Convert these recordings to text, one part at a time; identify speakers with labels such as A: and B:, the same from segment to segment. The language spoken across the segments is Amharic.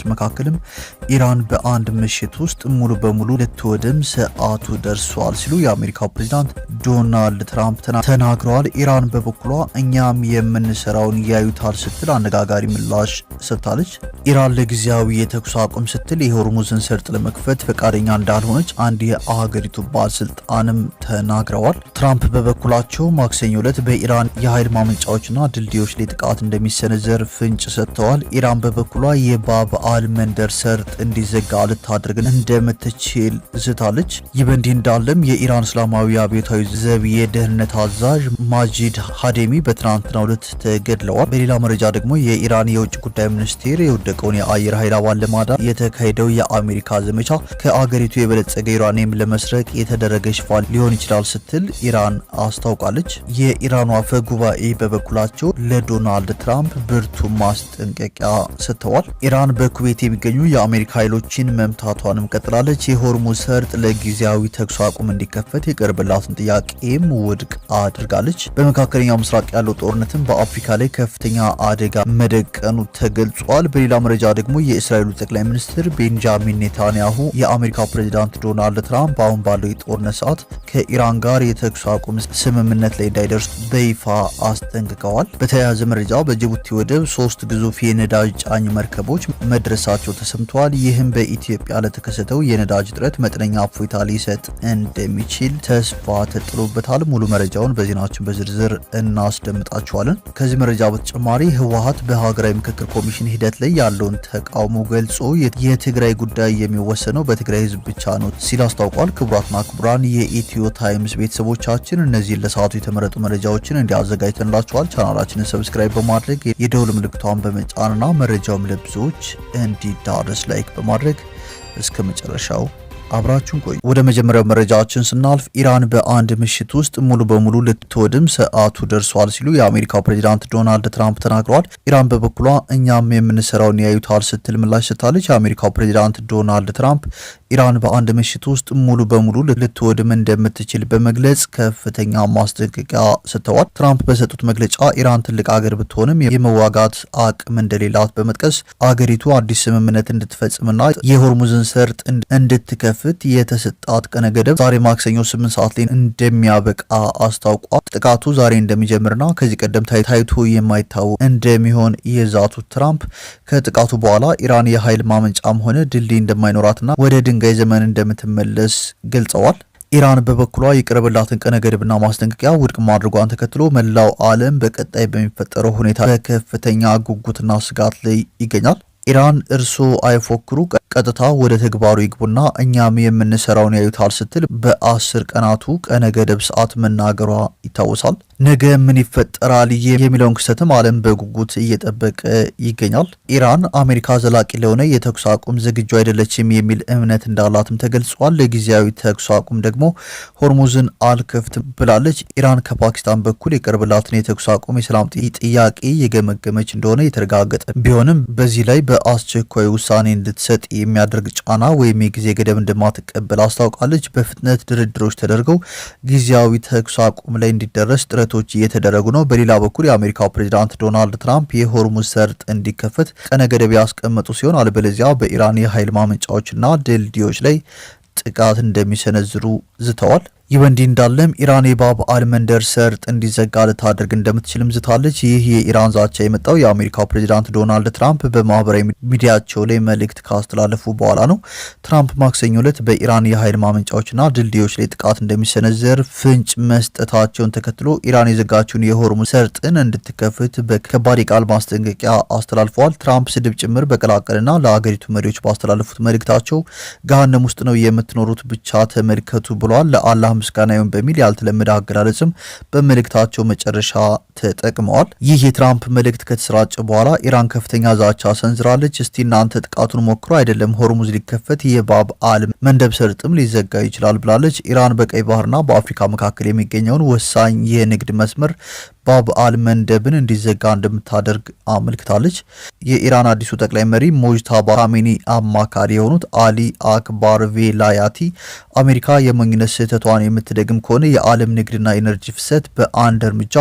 A: መካከልም ኢራን በአንድ ምሽት ውስጥ ሙሉ በሙሉ ልትወድም ሰዓቱ ደርሷል ሲሉ የአሜሪካው ፕሬዝዳንት ዶናልድ ትራምፕ ተናግረዋል። ኢራን በበኩሏ እኛም የምንሰራውን ያዩታል ስትል አነጋጋሪ ምላሽ ሰጥታለች። ኢራን ለጊዜያዊ የተኩስ አቁም ስትል የሆርሙዝን ሰርጥ ለመክፈት ፈቃደኛ እንዳልሆነች አንድ የአገሪቱ ባለስልጣንም ተናግረዋል። ትራምፕ በበኩላቸው ማክሰኞ ዕለት በኢራን የኃይል ማመንጫዎችና ድልድዮች ላይ ጥቃት እንደሚሰነዘር ፍንጭ ሰጥተዋል። ኢራን በበኩሏ የባብ አልመንደር ሰርጥ እንዲዘጋ ልታደርግ እንደምትችል ዝታለች። ይህ በእንዲህ እንዳለም የኢራን እስላማዊ አብዮታዊ ዘብ የደህንነት አዛዥ ማጂድ ሀዴሚ በትናንትናው ዕለት ተገድለዋል። በሌላ መረጃ ደግሞ የኢራን የውጭ ጉዳይ ሚኒስቴር የወደቀውን የአየር ኃይል አባል ለማዳን የተካሄደው የአሜሪካ ዘመቻ ከአገሪቱ የበለጸገ ዩራኒየም ለመስረቅ የተደረገ ሽፋን ሊሆን ይችላል ስትል ኢራን አስታውቃለች። የኢራኑ አፈ ጉባኤ በበኩላቸው ለዶናልድ ትራምፕ ብርቱ ማስጠንቀቂያ ሰጥተዋል። ኢራን በኩዌት የሚገኙ የአሜሪካ ኃይሎችን መምታቷንም ቀጥላለች። የሆርሙዝ ሰርጥ ለጊዜያዊ ተኩስ አቁም እንዲከፈት የቀረበላትን ጥያቄም ውድቅ አድርጋለች። በመካከለኛው ምስራቅ ያለው ጦርነትም በአፍሪካ ላይ ከፍተኛ አደጋ መደቀኑ ተገልጿል። በሌላ መረጃ ደግሞ የእስራኤሉ ጠቅላይ ሚኒስትር ቤንጃሚን ኔታንያሁ የአሜሪካ ፕሬዚዳንት ዶናልድ ትራምፕ አሁን ባለው የጦርነት ሰዓት ከኢራን ጋር የተኩስ አቁም ስምምነት ላይ እንዳይደርሱ በይፋ አስጠንቅቀዋል። በተያያዘ መረጃ በጅቡቲ ወደብ 3 ግዙፍ የነዳጅ ጫኝ መርከቦች መድረሳቸው ተሰምተዋል። ይህም በኢትዮጵያ ለተከሰተው የነዳጅ እጥረት መጠነኛ እፎይታ ሊሰጥ እንደሚችል ተስፋ ተጥሎበታል። ሙሉ መረጃውን በዜናችን በዝርዝር እናስደምጣችኋለን። ከዚህ መረጃ በተጨማሪ ህወሓት በሀገራዊ ምክክር ኮሚሽን ሂደት ላይ ያለውን ተቃውሞ ገልጾ የትግራይ ጉዳይ የሚወሰነው በትግራይ ህዝብ ብቻ ነው ሲል አስታውቋል። ክቡራትና ክቡራን የኢትዮ ታይምስ ቤተሰቦቻችን እነዚህን ለሰዓቱ የተመረጡ መረጃዎችን እንዲያዘጋጅተንላችኋል። ቻናላችንን ሰብስክራይብ በማድረግ የደውል ምልክቷን በመጫንና መረጃውም ለብዙዎች እንዲዳረስ ላይክ በማድረግ እስከ መጨረሻው አብራችሁን ቆዩ። ወደ መጀመሪያው መረጃችን ስናልፍ ኢራን በአንድ ምሽት ውስጥ ሙሉ በሙሉ ልትወድም ሰዓቱ ደርሷል ሲሉ የአሜሪካው ፕሬዝዳንት ዶናልድ ትራምፕ ተናግረዋል። ኢራን በበኩሏ እኛም የምንሰራውን ያዩታል ስትል ምላሽ ሰጥታለች። የአሜሪካው ፕሬዝዳንት ዶናልድ ትራምፕ ኢራን በአንድ ምሽት ውስጥ ሙሉ በሙሉ ልትወድም እንደምትችል በመግለጽ ከፍተኛ ማስጠንቀቂያ ሰጥተዋል። ትራምፕ በሰጡት መግለጫ ኢራን ትልቅ አገር ብትሆንም የመዋጋት አቅም እንደሌላት በመጥቀስ አገሪቱ አዲስ ስምምነት እንድትፈጽምና የሆርሙዝን ሰርጥ እንድትከፍት የተሰጣት ቀነ ገደብ ዛሬ ማክሰኞ 8 ሰዓት ላይ እንደሚያበቃ አስታውቋል። ጥቃቱ ዛሬ እንደሚጀምርና ከዚህ ቀደም ታይቶ የማይታወቅ እንደሚሆን የዛቱት ትራምፕ ከጥቃቱ በኋላ ኢራን የኃይል ማመንጫም ሆነ ድልድይ እንደማይኖራትና ወደ ድንጋይ ዘመን እንደምትመለስ ገልጸዋል። ኢራን በበኩሏ የቀረበላትን ቀነ ገደብና ማስጠንቀቂያ ውድቅ ማድረጓን ተከትሎ መላው ዓለም በቀጣይ በሚፈጠረው ሁኔታ በከፍተኛ ጉጉትና ስጋት ላይ ይገኛል። ኢራን እርሶ አይፎክሩ፣ ቀጥታ ወደ ተግባሩ ይግቡና እኛም የምንሰራውን ያዩታል ስትል በ10 ቀናቱ ቀነ ገደብ ሰዓት መናገሯ ይታወሳል። ነገ ምን ይፈጠራል የሚለውን ክስተትም ዓለም በጉጉት እየጠበቀ ይገኛል። ኢራን አሜሪካ ዘላቂ ለሆነ የተኩስ አቁም ዝግጁ አይደለችም የሚል እምነት እንዳላትም ተገልጿል። ለጊዜያዊ ተኩስ አቁም ደግሞ ሆርሙዝን አልከፍትም ብላለች። ኢራን ከፓኪስታን በኩል የቀረበላትን የተኩስ አቁም የሰላም ጥያቄ የገመገመች እንደሆነ የተረጋገጠ ቢሆንም በዚህ ላይ በአስቸኳይ ውሳኔ እንድትሰጥ የሚያደርግ ጫና ወይም የጊዜ ገደብ እንደማትቀበል አስታውቃለች። በፍጥነት ድርድሮች ተደርገው ጊዜያዊ ተኩስ አቁም ላይ እንዲደረስ ጥረቶች እየተደረጉ ነው። በሌላ በኩል የአሜሪካው ፕሬዝዳንት ዶናልድ ትራምፕ የሆርሙዝ ሰርጥ እንዲከፈት ቀነ ገደብ ያስቀመጡ ሲሆን አለበለዚያ በኢራን የኃይል ማመንጫዎችና ድልድዮች ላይ ጥቃት እንደሚሰነዝሩ ዝተዋል። ይህ በእንዲህ እንዳለም ኢራን የባብ አልመንደር ሰርጥ እንዲዘጋ ልታደርግ እንደምትችልም ዝታለች። ይህ የኢራን ዛቻ የመጣው የአሜሪካው ፕሬዝዳንት ዶናልድ ትራምፕ በማህበራዊ ሚዲያቸው ላይ መልእክት ካስተላለፉ በኋላ ነው። ትራምፕ ማክሰኞ ዕለት በኢራን የኃይል ማመንጫዎችና ድልድዮች ላይ ጥቃት እንደሚሰነዘር ፍንጭ መስጠታቸውን ተከትሎ ኢራን የዘጋችውን የሆርሙዝ ሰርጥን እንድትከፍት በከባድ የቃል ማስጠንቀቂያ አስተላልፈዋል። ትራምፕ ስድብ ጭምር በቀላቀልና ለአገሪቱ መሪዎች ባስተላለፉት መልእክታቸው ገሃነም ውስጥ ነው የምትኖሩት ብቻ ተመልከቱ ብሏል። ለአላህ ምስጋና ይሁን በሚል ያልተለመደ አገላለጽም በመልእክታቸው መጨረሻ ተጠቅመዋል። ይህ የትራምፕ መልእክት ከተሰራጨ በኋላ ኢራን ከፍተኛ ዛቻ ሰንዝራለች። እስቲ እናንተ ጥቃቱን ሞክሮ አይደለም ሆርሙዝ ሊከፈት የባብ አል መንደብ ሰርጥም ሊዘጋ ይችላል ብላለች። ኢራን በቀይ ባህርና በአፍሪካ መካከል የሚገኘውን ወሳኝ የንግድ መስመር ባብ አልመንደብን እንዲዘጋ እንደምታደርግ አመልክታለች። የኢራን አዲሱ ጠቅላይ መሪ ሞጅታባ ካሜኒ አማካሪ የሆኑት አሊ አክባር ቬላያቲ አሜሪካ የሞኝነት ስህተቷን የምትደግም ከሆነ የዓለም ንግድና ኢነርጂ ፍሰት በአንድ እርምጃ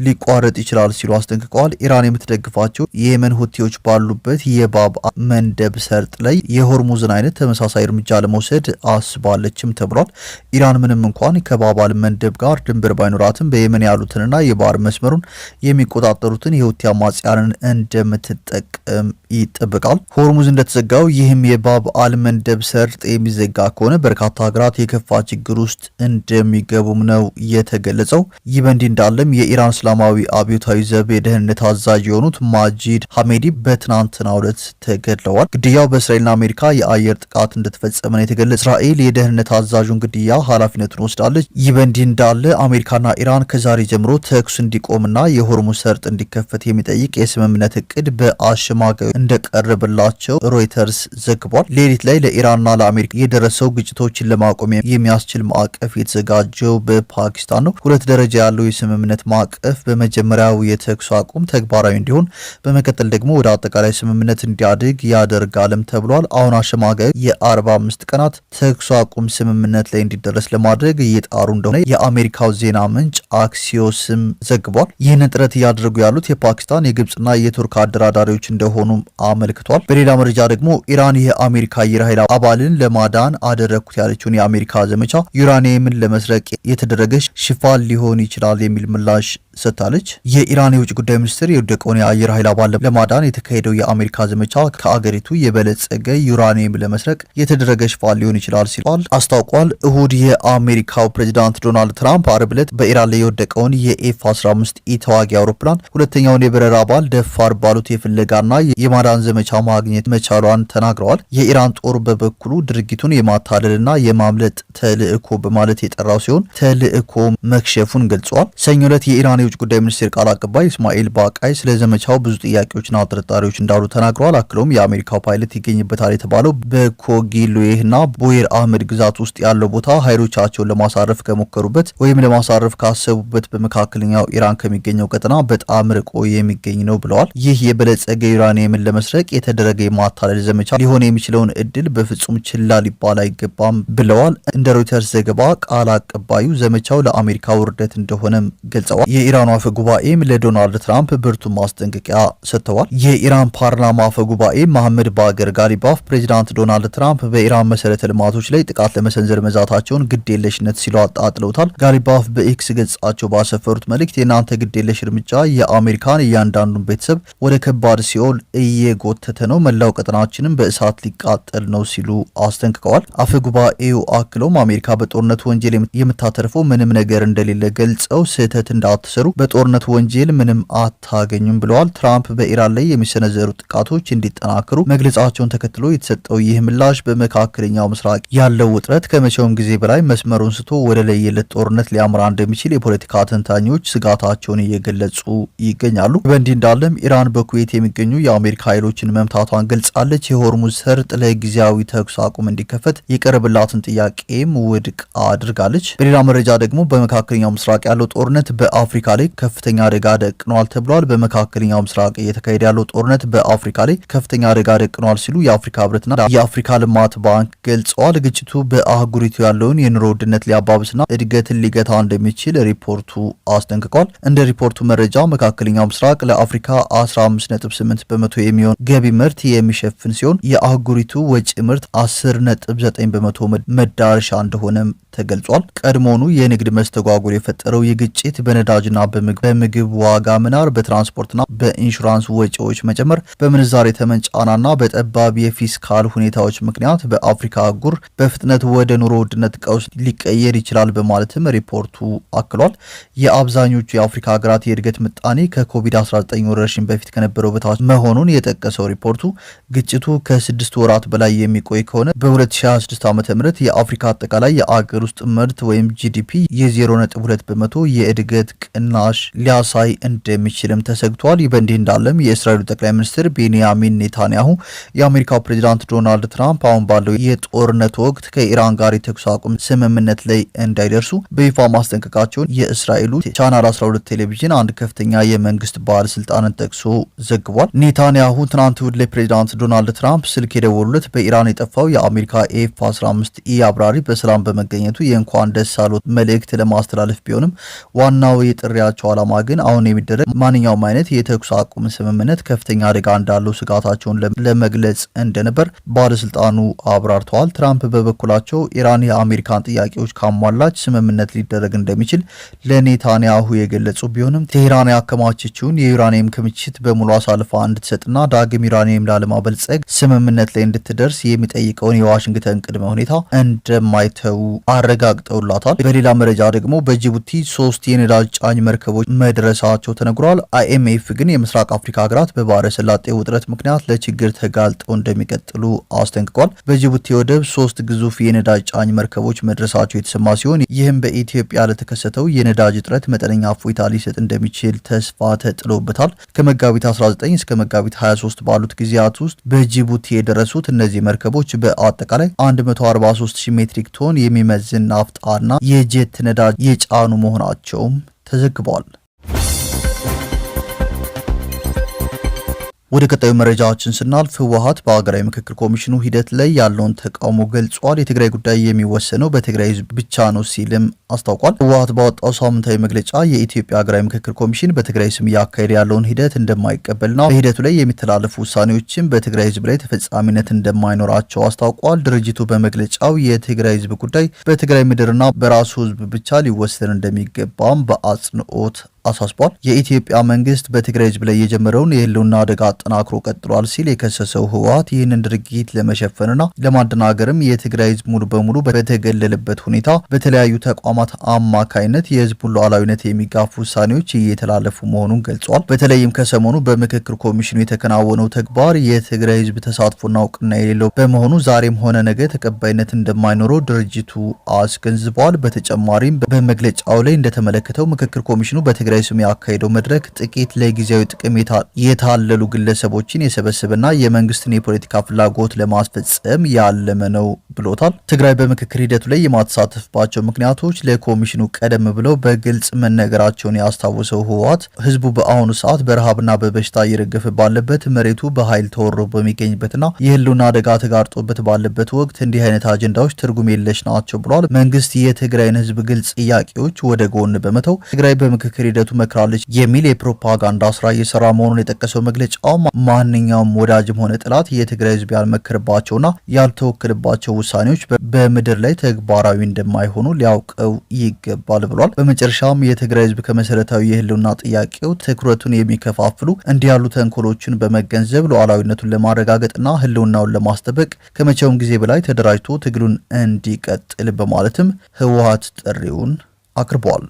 A: ሊቋረጥ ይችላል ሲሉ አስጠንቅቀዋል። ኢራን የምትደግፋቸው የየመን ሁቲዎች ባሉበት የባብ መንደብ ሰርጥ ላይ የሆርሙዝን አይነት ተመሳሳይ እርምጃ ለመውሰድ አስባለችም ተብሏል። ኢራን ምንም እንኳን ከባብ አልመንደብ ጋር ድንበር ባይኖራትም በየመን ያሉትንና የባህር መስመሩን የሚቆጣጠሩትን የሁቲ አማጽያንን እንደምትጠቀም ይጠበቃል። ሆርሙዝ እንደተዘጋው ይህም የባብ አልመንደብ ሰርጥ የሚዘጋ ከሆነ በርካታ ሀገራት የከፋ ችግር ውስጥ እንደሚገቡም ነው የተገለጸው። ይህ በእንዲህ እንዳለም የኢራን እስላማዊ አብዮታዊ ዘብ የደህንነት አዛዥ የሆኑት ማጂድ ሐሜዲ በትናንትናው ዕለት ተገድለዋል። ግድያው በእስራኤልና አሜሪካ የአየር ጥቃት እንደተፈጸመ ነው የተገለጸ። እስራኤል የደህንነት አዛዡን ግድያ ኃላፊነቱን ወስዳለች። ይህ በእንዲህ እንዳለ አሜሪካና ኢራን ከዛሬ ጀምሮ ተኩስ እንዲቆምና የሆርሙዝ ሰርጥ እንዲከፈት የሚጠይቅ የስምምነት እቅድ በአሸማጋዩ እንደቀረበላቸው ሮይተርስ ዘግቧል። ሌሊት ላይ ለኢራንና ለአሜሪካ የደረሰው ግጭቶችን ለማቆም የሚያስችል ማዕቀፍ የተዘጋጀው በፓኪስታን ነው። 2 ደረጃ ያለው የስምምነት ማዕቀፍ በመጀመሪያው የተኩስ አቁም ተግባራዊ እንዲሆን፣ በመቀጠል ደግሞ ወደ አጠቃላይ ስምምነት እንዲያድግ ያደርጋልም ተብሏል። አሁን አሸማጋዩ የ45 ቀናት ተኩስ አቁም ስምምነት ላይ እንዲደረስ ለማድረግ እየጣሩ እንደሆነ የአሜሪካው ዜና ምንጭ አክሲዮስም ዘግቧል። ይህንን ጥረት እያደረጉ ያሉት የፓኪስታን የግብጽና የቱርክ አደራዳሪዎች እንደሆኑም አመልክቷል። በሌላ መረጃ ደግሞ ኢራን የአሜሪካ አየር ኃይል አባልን ለማዳን አደረግኩት ያለችውን የአሜሪካ ዘመቻ ዩራኒየምን ለመስረቅ የተደረገ ሽፋን ሊሆን ይችላል የሚል ምላሽ ሰጥታለች። የኢራን የውጭ ጉዳይ ሚኒስትር የወደቀውን የአየር ኃይል አባል ለማዳን የተካሄደው የአሜሪካ ዘመቻ ከአገሪቱ የበለጸገ ዩራኒየም ለመስረቅ የተደረገ ሽፋን ሊሆን ይችላል ሲል አስታውቋል። እሁድ የአሜሪካው ፕሬዚዳንት ዶናልድ ትራምፕ አርብ ዕለት በኢራን ላይ የወደቀውን የኤፍ-15 ተዋጊ አውሮፕላን ሁለተኛውን የበረራ አባል ደፋር ባሉት የፍለጋና የማዳን ዘመቻ ማግኘት መቻሏን ተናግረዋል። የኢራን ጦር በበኩሉ ድርጊቱን የማታለልና የማምለጥ ተልዕኮ በማለት የጠራው ሲሆን ተልዕኮ መክሸፉን ገልጿል። ሰኞ ዕለት የኢራን የውጭ ጉዳይ ሚኒስቴር ቃል አቀባይ እስማኤል ባቃይ ስለ ዘመቻው ብዙ ጥያቄዎችና ጥርጣሬዎች እንዳሉ ተናግረዋል። አክለውም የአሜሪካው ፓይለት ይገኝበታል የተባለው በኮጊሉዌህና ቦየር አህመድ ግዛት ውስጥ ያለው ቦታ ኃይሎቻቸውን ለማሳረፍ ከሞከሩበት ወይም ለማሳረፍ ካሰቡበት በመካከለኛው ኢራን ከሚገኘው ቀጠና በጣም ርቆ የሚገኝ ነው ብለዋል። ይህ የበለጸገ ዩራኒየምን ለመስረቅ የተደረገ የማታለል ዘመቻ ሊሆን የሚችለውን እድል በፍጹም ችላ ሊባል አይገባም ብለዋል። እንደ ሮይተርስ ዘገባ ቃል አቀባዩ ዘመቻው ለአሜሪካ ውርደት እንደሆነም ገልጸዋል። የኢራኑ አፈ ጉባኤም ለዶናልድ ትራምፕ ብርቱ ማስጠንቀቂያ ሰጥተዋል። የኢራን ፓርላማ አፈ ጉባኤ መሐመድ ባገር ጋሊባፍ ፕሬዚዳንት ዶናልድ ትራምፕ በኢራን መሰረተ ልማቶች ላይ ጥቃት ለመሰንዘር መዛታቸውን ግዴለሽነት ሲሉ አጣጥለውታል። ጋሊባፍ በኤክስ ገጻቸው ባሰፈሩት መልእክት የእናንተ ግዴለሽ እርምጃ የአሜሪካን እያንዳንዱን ቤተሰብ ወደ ከባድ ሲኦል እየጎተተ ነው፣ መላው ቀጠናችንም በእሳት ሊቃጠል ነው ሲሉ አስጠንቅቀዋል። አፈ ጉባኤው አክለውም አሜሪካ በጦርነት ወንጀል የምታተርፈው ምንም ነገር እንደሌለ ገልጸው ስህተት እንዳትሰሩ በጦርነት ወንጀል ምንም አታገኙም ብለዋል። ትራምፕ በኢራን ላይ የሚሰነዘሩ ጥቃቶች እንዲጠናከሩ መግለጻቸውን ተከትሎ የተሰጠው ይህ ምላሽ በመካከለኛው ምስራቅ ያለው ውጥረት ከመቼውም ጊዜ በላይ መስመሩን ስቶ ወደ ለየለት ጦርነት ሊያመራ እንደሚችል የፖለቲካ ተንታኞች ስጋታቸውን እየገለጹ ይገኛሉ። በእንዲህ እንዳለም ኢራን በኩዌት የሚገኙ የአሜሪካ ኃይሎችን መምታቷን ገልጻለች። የሆርሙዝ ሰርጥ ለጊዜያዊ ተኩስ አቁም እንዲከፈት የቀረበላትን ጥያቄም ውድቅ አድርጋለች። በሌላ መረጃ ደግሞ በመካከለኛው ምስራቅ ያለው ጦርነት በአፍሪካ ላይ ከፍተኛ አደጋ ደቅኗል ተብሏል። በመካከለኛው ምስራቅ እየተካሄደ ያለው ጦርነት በአፍሪካ ላይ ከፍተኛ አደጋ ደቅኗል ሲሉ የአፍሪካ ህብረትና የአፍሪካ ልማት ባንክ ገልጸዋል። ግጭቱ በአህጉሪቱ ያለውን የኑሮ ውድነት ሊያባብስና እድገትን ሊገታ እንደሚችል ሪፖርቱ አስጠንቅቋል። እንደ ሪፖርቱ መረጃ መካከለኛው ምስራቅ ለአፍሪካ 15.8 በመቶ የሚሆን ገቢ ምርት የሚሸፍን ሲሆን የአህጉሪቱ ወጪ ምርት 10.9 በመቶ መዳረሻ እንደሆነም ተገልጿል። ቀድሞውኑ የንግድ መስተጓጎል የፈጠረው የግጭት በነዳጅና በምግብ ዋጋ መናር፣ በትራንስፖርትና በኢንሹራንስ ወጪዎች መጨመር፣ በምንዛሬ ተመን ጫናና በጠባብ የፊስካል ሁኔታዎች ምክንያት በአፍሪካ አህጉር በፍጥነት ወደ ኑሮ ውድነት ቀውስ ሊቀየር ይችላል በማለትም ሪፖርቱ አክሏል። የአብዛኞቹ የአፍሪካ ሀገራት የእድገት ምጣኔ ከኮቪድ-19 ወረርሽኝ በፊት ከነበረው በታች መሆኑን የጠቀሰው ሪፖርቱ ግጭቱ ከ6 ወራት በላይ የሚቆይ ከሆነ በ2026 ዓ.ም የአፍሪካ አጠቃላይ የአገር ውስጥ ምርት ወይም ጂዲፒ የ0.2 በመቶ የእድገት ቅና ምላሽ ሊያሳይ እንደሚችልም ተሰግቷል። ይህ በእንዲህ እንዳለም የእስራኤሉ ጠቅላይ ሚኒስትር ቤንያሚን ኔታንያሁ የአሜሪካው ፕሬዚዳንት ዶናልድ ትራምፕ አሁን ባለው የጦርነት ወቅት ከኢራን ጋር የተኩስ አቁም ስምምነት ላይ እንዳይደርሱ በይፋ ማስጠንቀቃቸውን የእስራኤሉ ቻናል 12 ቴሌቪዥን አንድ ከፍተኛ የመንግስት ባለስልጣንን ጠቅሶ ዘግቧል። ኔታንያሁ ትናንት እሁድ ለፕሬዚዳንት ዶናልድ ትራምፕ ስልክ የደወሉለት በኢራን የጠፋው የአሜሪካ ኤፍ-15ኢ አብራሪ በሰላም በመገኘቱ የእንኳን ደስ አሎት መልእክት ለማስተላለፍ ቢሆንም ዋናው የጥሪያቸው ዓላማ ግን አሁን የሚደረግ ማንኛውም አይነት የተኩስ አቁም ስምምነት ከፍተኛ አደጋ እንዳለው ስጋታቸውን ለመግለጽ እንደነበር ባለስልጣኑ አብራርተዋል። ትራምፕ በበኩላቸው ኢራን የአሜሪካን ጥያቄዎች ካሟላች ስምምነት ሊደረግ እንደሚችል ለኔታንያሁ የገለጹ ቢሆንም ቴህራን ያከማቸችውን የዩራኒየም ክምችት በሙሉ አሳልፋ እንድትሰጥና ዳግም ዩራኒየም ላለማበልጸግ ስምምነት ላይ እንድትደርስ የሚጠይቀውን የዋሽንግተን ቅድመ ሁኔታ እንደማይተው አረጋግጠውላታል። በሌላ መረጃ ደግሞ በጅቡቲ 3 የነዳጅ ጫኝ መርከቦች መድረሳቸው ተነግሯል። አይኤምኤፍ ግን የምስራቅ አፍሪካ ሀገራት በባህረ ሰላጤ ውጥረት ምክንያት ለችግር ተጋልጠው እንደሚቀጥሉ አስጠንቅቋል። በጅቡቲ ወደብ 3 ግዙፍ የነዳጅ ጫኝ መርከቦች መድረሳቸው የተሰማ ሲሆን ይህም በኢትዮጵያ ለተከሰተው የነዳጅ እጥረት መጠነኛ እፎይታ ሊሰጥ እንደሚችል ተስፋ ተጥሎበታል። ከመጋቢት 19 እስከ መጋቢት 23 ባሉት ጊዜያት ውስጥ በጅቡቲ የደረሱት እነዚህ መርከቦች በአጠቃላይ 143,000 ሜትሪክ ቶን የሚመዝን ናፍጣና የጄት ነዳጅ የጫኑ መሆናቸውም ተዘግቧል። ወደ ቀጣዩ መረጃዎችን ስናልፍ ህወሓት በሀገራዊ ምክክር ኮሚሽኑ ሂደት ላይ ያለውን ተቃውሞ ገልጿል። የትግራይ ጉዳይ የሚወሰነው በትግራይ ህዝብ ብቻ ነው ሲልም አስታውቋል። ህወሓት ባወጣው ሳምንታዊ መግለጫ የኢትዮጵያ ሀገራዊ ምክክር ኮሚሽን በትግራይ ስም እያካሄደ ያለውን ሂደት እንደማይቀበልና በሂደቱ ላይ የሚተላለፉ ውሳኔዎችን በትግራይ ህዝብ ላይ ተፈጻሚነት እንደማይኖራቸው አስታውቋል። ድርጅቱ በመግለጫው የትግራይ ህዝብ ጉዳይ በትግራይ ምድርና በራሱ ህዝብ ብቻ ሊወሰን እንደሚገባም በአጽንኦት አሳስቧል። የኢትዮጵያ መንግስት በትግራይ ህዝብ ላይ የጀመረውን የህልውና አደጋ አጠናክሮ ቀጥሏል ሲል የከሰሰው ህወሓት ይህንን ድርጊት ለመሸፈንና ለማደናገርም የትግራይ ህዝብ ሙሉ በሙሉ በተገለለበት ሁኔታ በተለያዩ ተቋማት አማካይነት የህዝቡን ሉዓላዊነት የሚጋፉ ውሳኔዎች እየተላለፉ መሆኑን ገልጿል። በተለይም ከሰሞኑ በምክክር ኮሚሽኑ የተከናወነው ተግባር የትግራይ ህዝብ ተሳትፎና እውቅና የሌለው በመሆኑ ዛሬም ሆነ ነገ ተቀባይነት እንደማይኖረው ድርጅቱ አስገንዝቧል። በተጨማሪም በመግለጫው ላይ እንደተመለከተው ምክክር ኮሚሽኑ በትግራይ ስም ያካሄደው መድረክ ጥቂት ለጊዜያዊ ጥቅም የታለሉ ግለሰቦችን የሰበሰበና የመንግስትን የፖለቲካ ፍላጎት ለማስፈጸም ያለመ ነው ብሎታል። ትግራይ በምክክር ሂደቱ ላይ የማትሳተፍባቸው ምክንያቶች ለኮሚሽኑ ቀደም ብለው በግልጽ መነገራቸውን ያስታወሰው ህወሓት ህዝቡ በአሁኑ ሰዓት በረሃብና በበሽታ እየረገፈ ባለበት፣ መሬቱ በኃይል ተወሮ በሚገኝበትና የህልውና አደጋ ተጋርጦበት ባለበት ወቅት እንዲህ አይነት አጀንዳዎች ትርጉም የለሽ ናቸው ብሏል። መንግስት የትግራይን ህዝብ ግልጽ ጥያቄዎች ወደ ጎን በመተው ትግራይ በምክክር ሂደቱ መክራለች የሚል የፕሮፓጋንዳ ስራ እየሰራ መሆኑን የጠቀሰው መግለጫው ማንኛውም ወዳጅም ሆነ ጥላት የትግራይ ህዝብ ያልመከረባቸውና ያልተወከለባቸው ውሳኔዎች በምድር ላይ ተግባራዊ እንደማይሆኑ ሊያውቀው ይገባል ብሏል። በመጨረሻም የትግራይ ህዝብ ከመሰረታዊ የህልውና ጥያቄው ትኩረቱን የሚከፋፍሉ እንዲህ ያሉ ተንኮሎችን በመገንዘብ ሉዓላዊነቱን ለማረጋገጥና ህልውናውን ለማስጠበቅ ከመቼውም ጊዜ በላይ ተደራጅቶ ትግሉን እንዲቀጥል በማለትም ህወሓት ጥሪውን አቅርቧል።